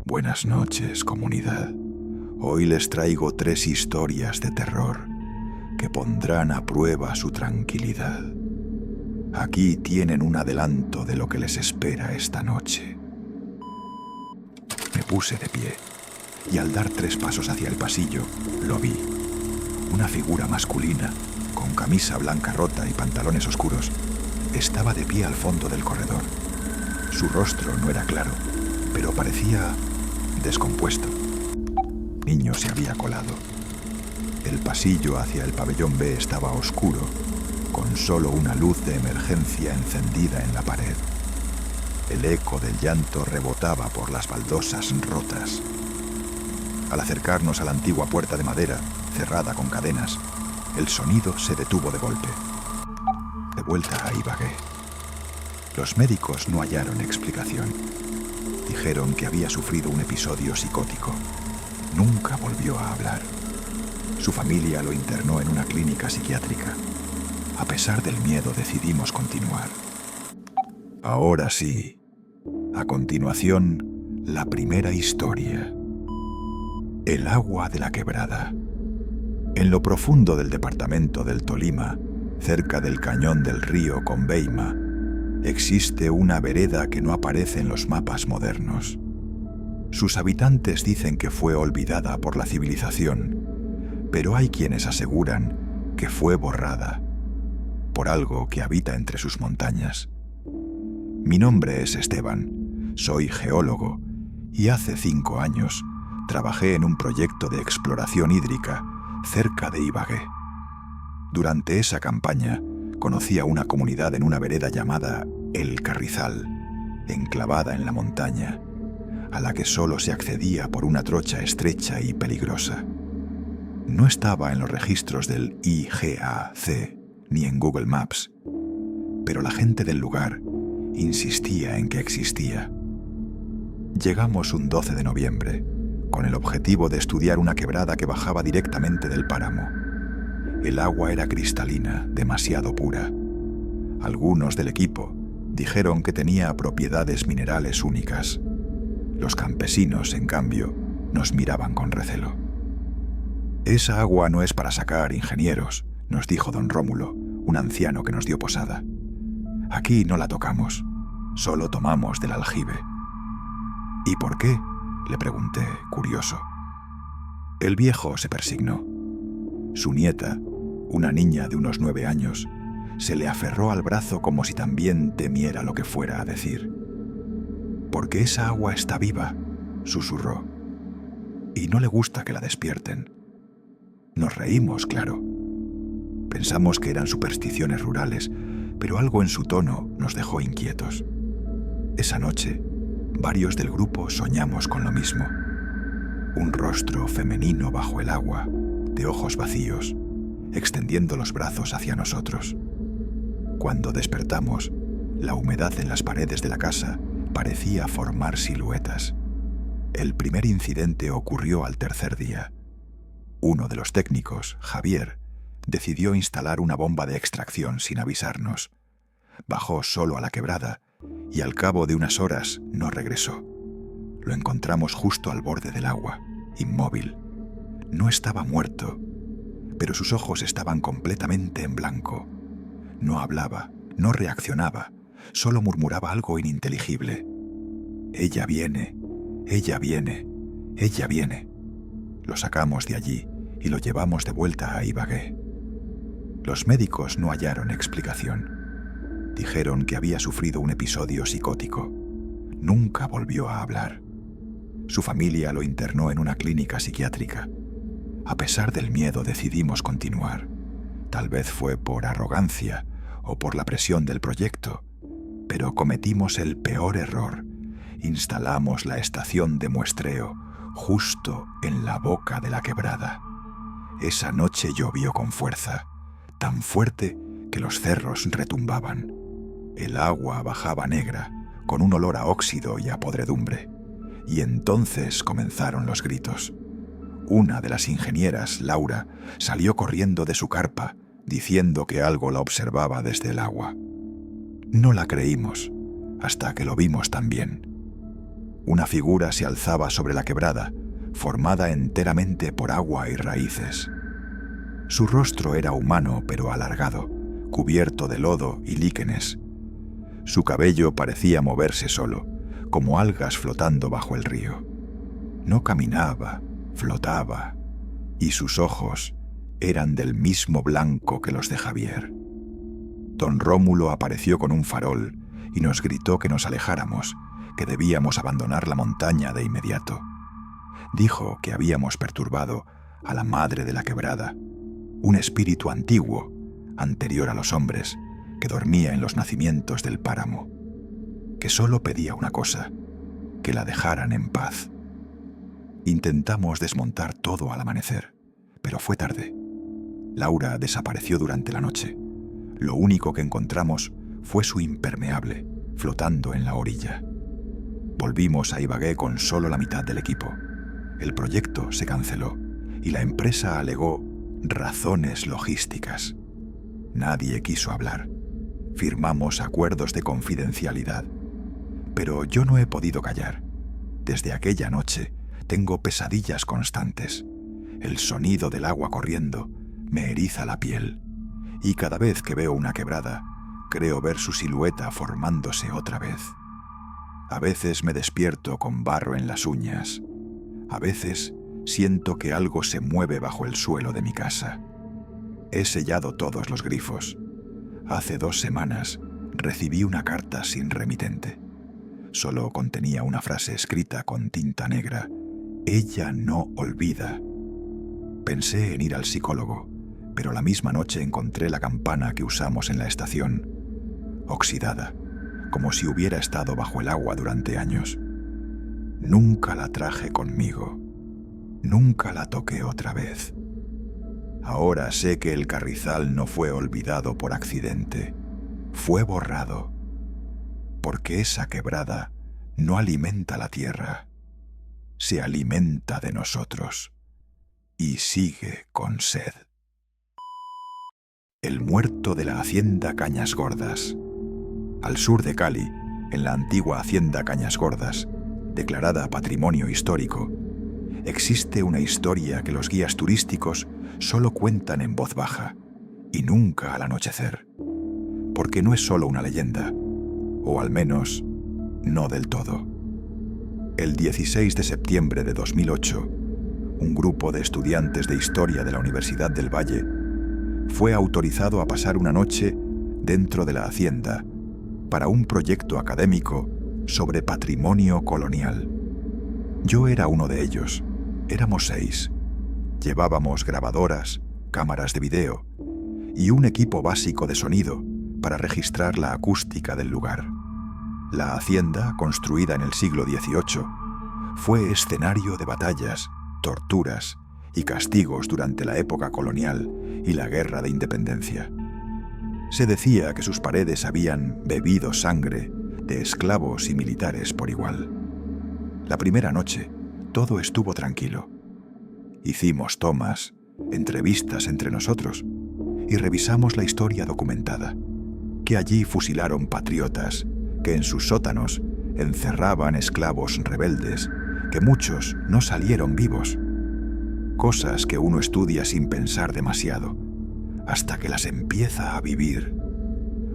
Buenas noches, comunidad. Hoy les traigo 3 historias de terror que pondrán a prueba su tranquilidad. Aquí tienen un adelanto de lo que les espera esta noche. Me puse de pie y al dar 3 pasos hacia el pasillo, lo vi. Una figura masculina, con camisa blanca rota y pantalones oscuros, estaba de pie al fondo del corredor. Su rostro no era claro, pero parecía descompuesto. Niño se había colado. El pasillo hacia el pabellón B estaba oscuro, con solo una luz de emergencia encendida en la pared. El eco del llanto rebotaba por las baldosas rotas. Al acercarnos a la antigua puerta de madera, cerrada con cadenas, el sonido se detuvo de golpe. De vuelta a Ibagué. Los médicos no hallaron explicación. Dijeron que había sufrido un episodio psicótico. Nunca volvió a hablar. Su familia lo internó en una clínica psiquiátrica. A pesar del miedo, decidimos continuar. Ahora sí. A continuación, la primera historia. El agua de la quebrada. En lo profundo del departamento del Tolima, cerca del cañón del río Conveima, existe una vereda que no aparece en los mapas modernos. Sus habitantes dicen que fue olvidada por la civilización, pero hay quienes aseguran que fue borrada por algo que habita entre sus montañas. Mi nombre es Esteban, soy geólogo y hace 5 años trabajé en un proyecto de exploración hídrica cerca de Ibagué. Durante esa campaña conocí a una comunidad en una vereda llamada El Carrizal, enclavada en la montaña, a la que solo se accedía por una trocha estrecha y peligrosa. No estaba en los registros del IGAC ni en Google Maps, pero la gente del lugar insistía en que existía. Llegamos un 12 de noviembre, con el objetivo de estudiar una quebrada que bajaba directamente del páramo. El agua era cristalina, demasiado pura. Algunos del equipo dijeron que tenía propiedades minerales únicas. Los campesinos, en cambio, nos miraban con recelo. «Esa agua no es para sacar, ingenieros», nos dijo don Rómulo, un anciano que nos dio posada. «Aquí no la tocamos, solo tomamos del aljibe». «¿Y por qué?», le pregunté, curioso. El viejo se persignó. Su nieta, una niña de unos 9 años, se le aferró al brazo como si también temiera lo que fuera a decir. «Porque esa agua está viva», susurró, «y no le gusta que la despierten». Nos reímos, claro. Pensamos que eran supersticiones rurales, pero algo en su tono nos dejó inquietos. Esa noche, varios del grupo soñamos con lo mismo. Un rostro femenino bajo el agua, de ojos vacíos, extendiendo los brazos hacia nosotros. Cuando despertamos, la humedad en las paredes de la casa parecía formar siluetas. El primer incidente ocurrió al 3er día. Uno de los técnicos, Javier, decidió instalar una bomba de extracción sin avisarnos. Bajó solo a la quebrada y al cabo de unas horas no regresó. Lo encontramos justo al borde del agua, inmóvil. No estaba muerto, pero sus ojos estaban completamente en blanco. No hablaba, no reaccionaba, solo murmuraba algo ininteligible. «Ella viene, ella viene, ella viene». Lo sacamos de allí y lo llevamos de vuelta a Ibagué. Los médicos no hallaron explicación. Dijeron que había sufrido un episodio psicótico. Nunca volvió a hablar. Su familia lo internó en una clínica psiquiátrica. A pesar del miedo, decidimos continuar. Tal vez fue por arrogancia o por la presión del proyecto, pero cometimos el peor error. Instalamos la estación de muestreo justo en la boca de la quebrada. Esa noche llovió con fuerza, tan fuerte que los cerros retumbaban. El agua bajaba negra, con un olor a óxido y a podredumbre. Y entonces comenzaron los gritos. Una de las ingenieras, Laura, salió corriendo de su carpa, diciendo que algo la observaba desde el agua. No la creímos, hasta que lo vimos también. Una figura se alzaba sobre la quebrada, formada enteramente por agua y raíces. Su rostro era humano pero alargado, cubierto de lodo y líquenes. Su cabello parecía moverse solo, como algas flotando bajo el río. No caminaba, flotaba, y sus ojos eran del mismo blanco que los de Javier. Don Rómulo apareció con un farol y nos gritó que nos alejáramos, que debíamos abandonar la montaña de inmediato. Dijo que habíamos perturbado a la madre de la quebrada, un espíritu antiguo, anterior a los hombres, que dormía en los nacimientos del páramo, que solo pedía una cosa, que la dejaran en paz. Intentamos desmontar todo al amanecer, pero fue tarde. Laura desapareció durante la noche. Lo único que encontramos fue su impermeable, flotando en la orilla. Volvimos a Ibagué con solo la mitad del equipo. El proyecto se canceló y la empresa alegó razones logísticas. Nadie quiso hablar. Firmamos acuerdos de confidencialidad. Pero yo no he podido callar. Desde aquella noche tengo pesadillas constantes. El sonido del agua corriendo me eriza la piel. Y cada vez que veo una quebrada, creo ver su silueta formándose otra vez. A veces me despierto con barro en las uñas. A veces siento que algo se mueve bajo el suelo de mi casa. He sellado todos los grifos. Hace 2 semanas recibí una carta sin remitente. Solo contenía una frase escrita con tinta negra. Ella no olvida. Pensé en ir al psicólogo, pero la misma noche encontré la campana que usamos en la estación, oxidada, como si hubiera estado bajo el agua durante años. Nunca la traje conmigo. Nunca la toqué otra vez. Ahora sé que el carrizal no fue olvidado por accidente. Fue borrado. Porque esa quebrada no alimenta la tierra. Se alimenta de nosotros. Y sigue con sed. El muerto de la hacienda Cañas Gordas. Al sur de Cali, en la antigua hacienda Cañas Gordas, declarada Patrimonio Histórico, existe una historia que los guías turísticos solo cuentan en voz baja y nunca al anochecer, porque no es solo una leyenda, o al menos no del todo. El 16 de septiembre de 2008, un grupo de estudiantes de historia de la Universidad del Valle fue autorizado a pasar una noche dentro de la hacienda para un proyecto académico sobre patrimonio colonial. Yo era uno de ellos. Éramos 6. Llevábamos grabadoras, cámaras de video y un equipo básico de sonido para registrar la acústica del lugar. La hacienda, construida en el siglo XVIII, fue escenario de batallas, torturas y castigos durante la época colonial y la Guerra de Independencia. Se decía que sus paredes habían bebido sangre de esclavos y militares por igual. La primera noche, todo estuvo tranquilo. Hicimos tomas, entrevistas entre nosotros y revisamos la historia documentada, que allí fusilaron patriotas, que en sus sótanos encerraban esclavos rebeldes, que muchos no salieron vivos. Cosas que uno estudia sin pensar demasiado, hasta que las empieza a vivir.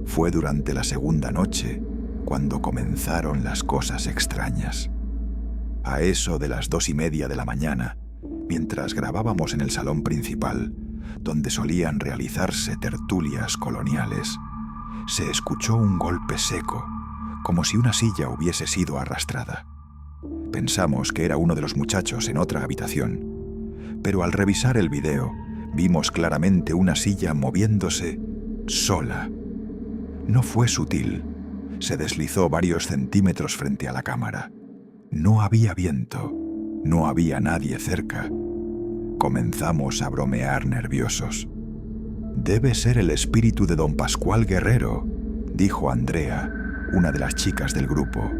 Fue durante la segunda noche cuando comenzaron las cosas extrañas. A eso de las 2:30 de la mañana, mientras grabábamos en el salón principal, donde solían realizarse tertulias coloniales, se escuchó un golpe seco, como si una silla hubiese sido arrastrada. Pensamos que era uno de los muchachos en otra habitación, pero al revisar el video, vimos claramente una silla moviéndose sola. No fue sutil. Se deslizó varios centímetros frente a la cámara. No había viento. No había nadie cerca. Comenzamos a bromear nerviosos. «Debe ser el espíritu de don Pascual Guerrero», dijo Andrea, una de las chicas del grupo.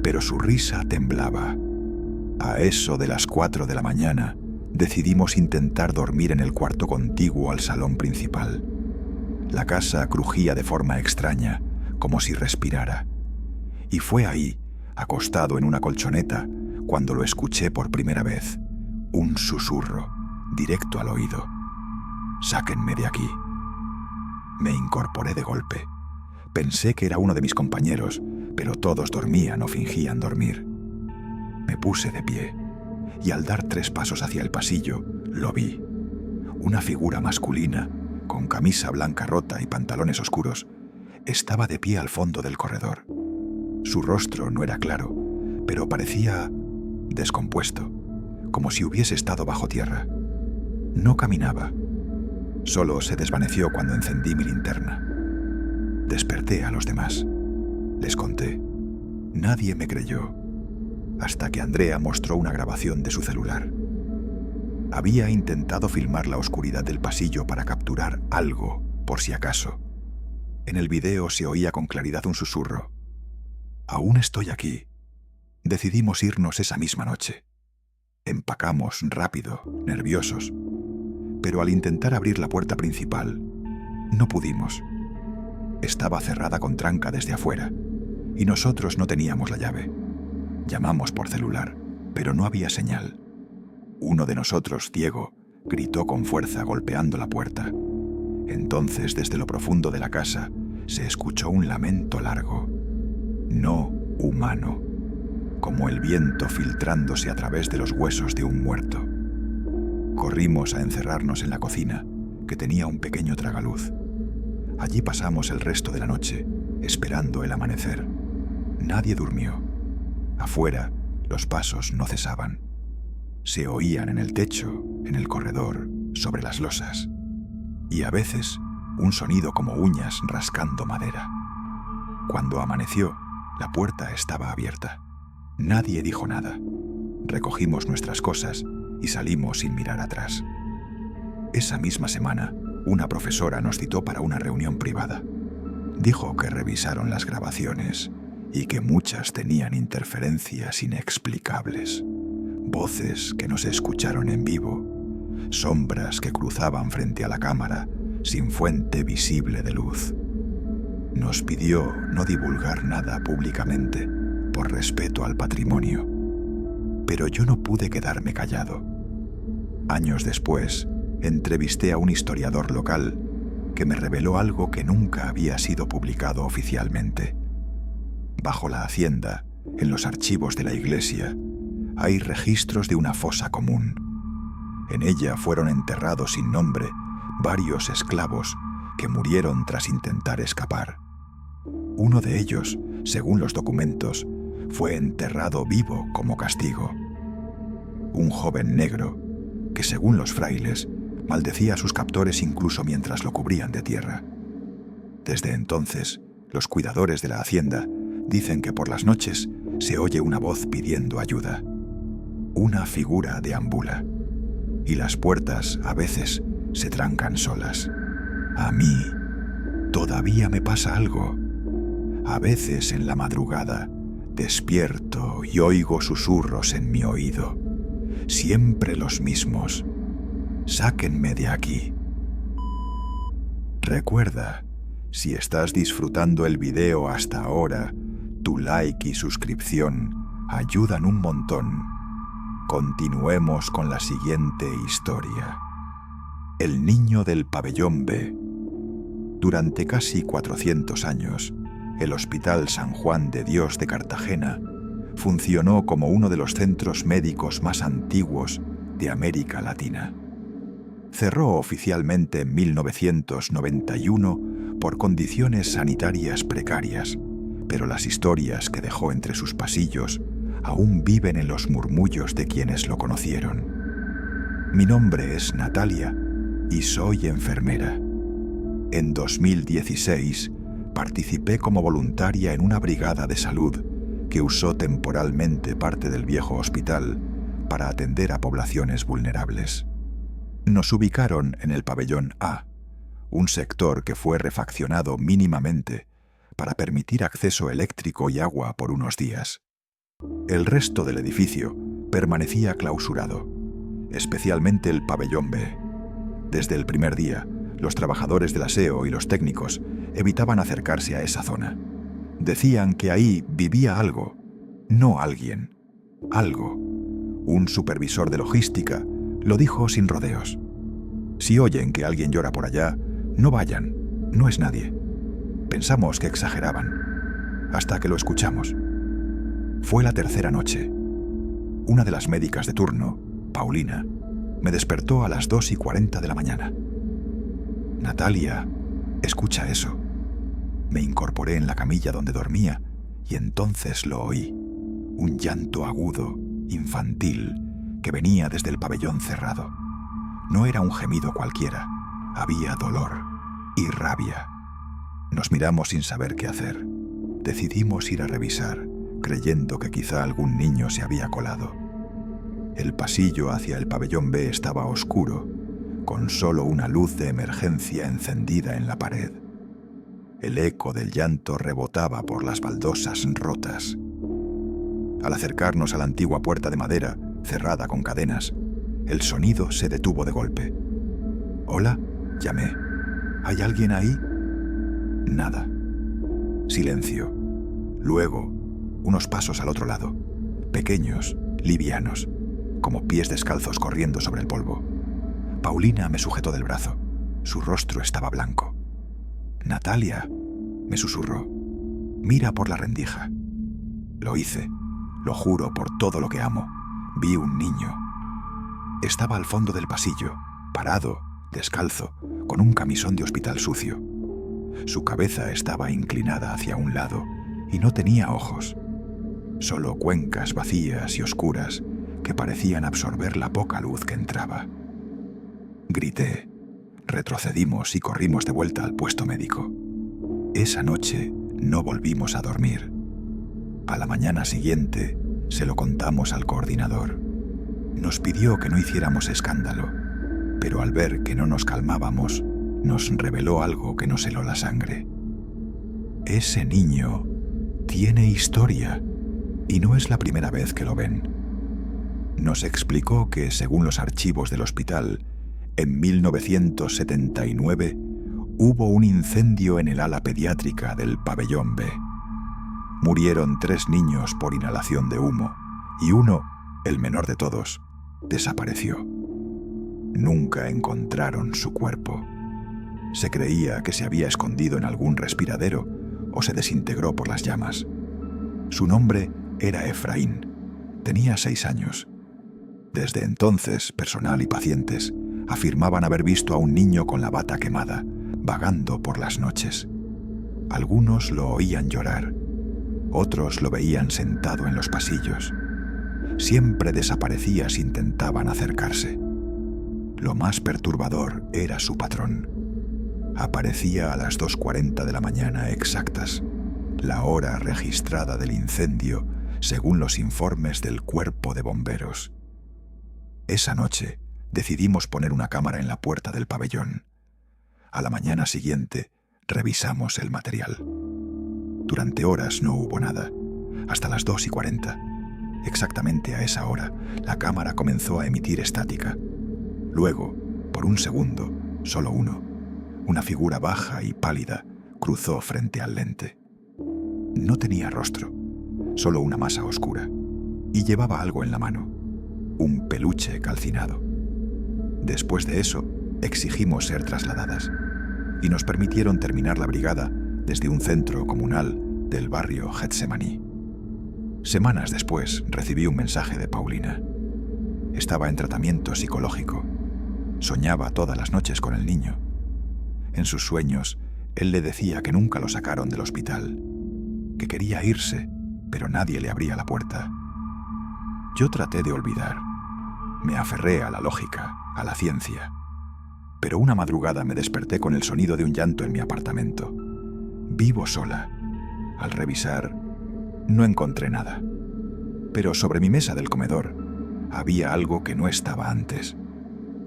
Pero su risa temblaba. A eso de las 4 de la mañana, decidimos intentar dormir en el cuarto contiguo al salón principal. La casa crujía de forma extraña, como si respirara. Y fue ahí, acostado en una colchoneta, cuando lo escuché por primera vez. Un susurro, directo al oído. «Sáquenme de aquí». Me incorporé de golpe. Pensé que era uno de mis compañeros, pero todos dormían o fingían dormir. Me puse de pie, y al dar 3 pasos hacia el pasillo, lo vi. Una figura masculina, con camisa blanca rota y pantalones oscuros, estaba de pie al fondo del corredor. Su rostro no era claro, pero parecía descompuesto, como si hubiese estado bajo tierra. No caminaba. Solo se desvaneció cuando encendí mi linterna. Desperté a los demás. Les conté. Nadie me creyó, hasta que Andrea mostró una grabación de su celular. Había intentado filmar la oscuridad del pasillo para capturar algo, por si acaso. En el video se oía con claridad un susurro. «Aún estoy aquí». Decidimos irnos esa misma noche. Empacamos rápido, nerviosos. Pero al intentar abrir la puerta principal, no pudimos. Estaba cerrada con tranca desde afuera, y nosotros no teníamos la llave. Llamamos por celular, pero no había señal. Uno de nosotros, ciego, gritó con fuerza golpeando la puerta. Entonces, desde lo profundo de la casa, se escuchó un lamento largo, no humano, como el viento filtrándose a través de los huesos de un muerto. Corrimos a encerrarnos en la cocina, que tenía un pequeño tragaluz. Allí pasamos el resto de la noche, esperando el amanecer. Nadie durmió. Afuera, los pasos no cesaban. Se oían en el techo, en el corredor, sobre las losas. Y a veces, un sonido como uñas rascando madera. Cuando amaneció, la puerta estaba abierta. Nadie dijo nada. Recogimos nuestras cosas y salimos sin mirar atrás. Esa misma semana, una profesora nos citó para una reunión privada. Dijo que revisaron las grabaciones y que muchas tenían interferencias inexplicables, voces que no se escucharon en vivo, sombras que cruzaban frente a la cámara sin fuente visible de luz. Nos pidió no divulgar nada públicamente por respeto al patrimonio, pero yo no pude quedarme callado. Años después, entrevisté a un historiador local que me reveló algo que nunca había sido publicado oficialmente. Bajo la hacienda, en los archivos de la iglesia, hay registros de una fosa común. En ella fueron enterrados sin nombre varios esclavos que murieron tras intentar escapar. Uno de ellos, según los documentos, fue enterrado vivo como castigo. Un joven negro que, según los frailes, maldecía a sus captores incluso mientras lo cubrían de tierra. Desde entonces, los cuidadores de la hacienda dicen que por las noches se oye una voz pidiendo ayuda. Una figura deambula, y las puertas a veces se trancan solas. A mí todavía me pasa algo. A veces en la madrugada despierto y oigo susurros en mi oído, siempre los mismos. Sáquenme de aquí. Recuerda, si estás disfrutando el video hasta ahora, tu like y suscripción ayudan un montón. Continuemos con la siguiente historia. El niño del pabellón B. Durante casi 400 años, el Hospital San Juan de Dios de Cartagena funcionó como uno de los centros médicos más antiguos de América Latina. Cerró oficialmente en 1991 por condiciones sanitarias precarias, pero las historias que dejó entre sus pasillos aún viven en los murmullos de quienes lo conocieron. Mi nombre es Natalia y soy enfermera. En 2016 participé como voluntaria en una brigada de salud que usó temporalmente parte del viejo hospital para atender a poblaciones vulnerables. Nos ubicaron en el pabellón A, un sector que fue refaccionado mínimamente para permitir acceso eléctrico y agua por unos días. El resto del edificio permanecía clausurado, especialmente el pabellón B. Desde el primer día, los trabajadores del aseo y los técnicos evitaban acercarse a esa zona. Decían que ahí vivía algo, No alguien, algo. Un supervisor de logística lo dijo sin rodeos. Si oyen que alguien llora por allá, no vayan, no es nadie. Pensamos que exageraban, hasta que lo escuchamos. Fue la tercera noche. Una de las médicas de turno, Paulina, me despertó a las 2:40 de la mañana. Natalia, escucha eso. Me incorporé en la camilla donde dormía y entonces lo oí. Un llanto agudo, infantil, que venía desde el pabellón cerrado. No era un gemido cualquiera, había dolor y rabia. Nos miramos sin saber qué hacer. Decidimos ir a revisar, creyendo que quizá algún niño se había colado. El pasillo hacia el pabellón B estaba oscuro, con solo una luz de emergencia encendida en la pared. El eco del llanto rebotaba por las baldosas rotas. Al acercarnos a la antigua puerta de madera, cerrada con cadenas, el sonido se detuvo de golpe. «¿Hola?», llamé. «¿Hay alguien ahí?». Nada. Silencio. Luego, unos pasos al otro lado, pequeños, livianos, como pies descalzos corriendo sobre el polvo. Paulina me sujetó del brazo. Su rostro estaba blanco. «Natalia», me susurró, «mira por la rendija». Lo hice, lo juro por todo lo que amo. Vi un niño. Estaba al fondo del pasillo, parado, descalzo, con un camisón de hospital sucio. Su cabeza estaba inclinada hacia un lado y no tenía ojos. Solo cuencas vacías y oscuras que parecían absorber la poca luz que entraba. Grité. Retrocedimos y corrimos de vuelta al puesto médico. Esa noche no volvimos a dormir. A la mañana siguiente se lo contamos al coordinador. Nos pidió que no hiciéramos escándalo, pero al ver que no nos calmábamos, nos reveló algo que nos heló la sangre. Ese niño tiene historia y no es la primera vez que lo ven. Nos explicó que, según los archivos del hospital, en 1979 hubo un incendio en el ala pediátrica del pabellón B. Murieron 3 niños por inhalación de humo y uno, el menor de todos, desapareció. Nunca encontraron su cuerpo. Se creía que se había escondido en algún respiradero o se desintegró por las llamas. Su nombre era Efraín. Tenía 6 años. Desde entonces, personal y pacientes afirmaban haber visto a un niño con la bata quemada, vagando por las noches. Algunos lo oían llorar, otros lo veían sentado en los pasillos. Siempre desaparecía si intentaban acercarse. Lo más perturbador era su patrón. Aparecía a las 2:40 de la mañana exactas, la hora registrada del incendio según los informes del cuerpo de bomberos. Esa noche decidimos poner una cámara en la puerta del pabellón. A la mañana siguiente revisamos el material. Durante horas no hubo nada. Hasta las 2:40. Exactamente a esa hora, la cámara comenzó a emitir estática. Luego, por un segundo, solo uno, una figura baja y pálida cruzó frente al lente. No tenía rostro, solo una masa oscura, y llevaba algo en la mano, un peluche calcinado. Después de eso, exigimos ser trasladadas, y nos permitieron terminar la brigada desde un centro comunal del barrio Getsemaní. Semanas después recibí un mensaje de Paulina. Estaba en tratamiento psicológico. Soñaba todas las noches con el niño. En sus sueños, él le decía que nunca lo sacaron del hospital, que quería irse, pero nadie le abría la puerta. Yo traté de olvidar. Me aferré a la lógica, a la ciencia. Pero una madrugada me desperté con el sonido de un llanto en mi apartamento. Vivo sola. Al revisar, no encontré nada. Pero sobre mi mesa del comedor había algo que no estaba antes.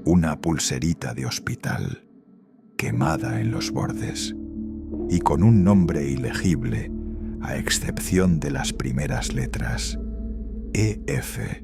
Una pulserita de hospital, quemada en los bordes, y con un nombre ilegible, a excepción de las primeras letras, EF.